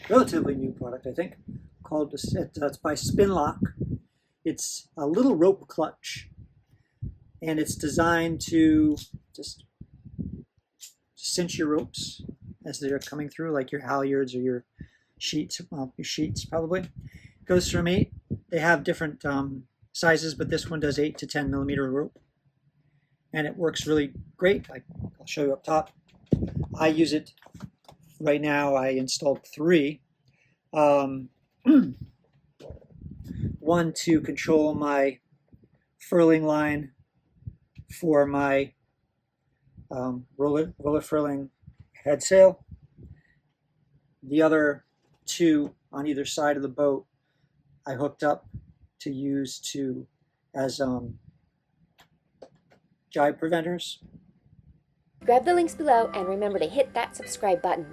relatively new product, I think, called it's by Spinlock. It's a little rope clutch, and it's designed to just cinch your ropes as they're coming through, like your halyards or your sheets. Well, your sheets probably. It goes from 8. They have different sizes, but this one does 8 to 10 millimeter rope, and it works really great. I'll show you up top. I use it right now. I installed 3. One to control my furling line for my roller furling head sail. The other 2 on either side of the boat I hooked up to use as jibe preventers. Grab the links below and remember to hit that subscribe button.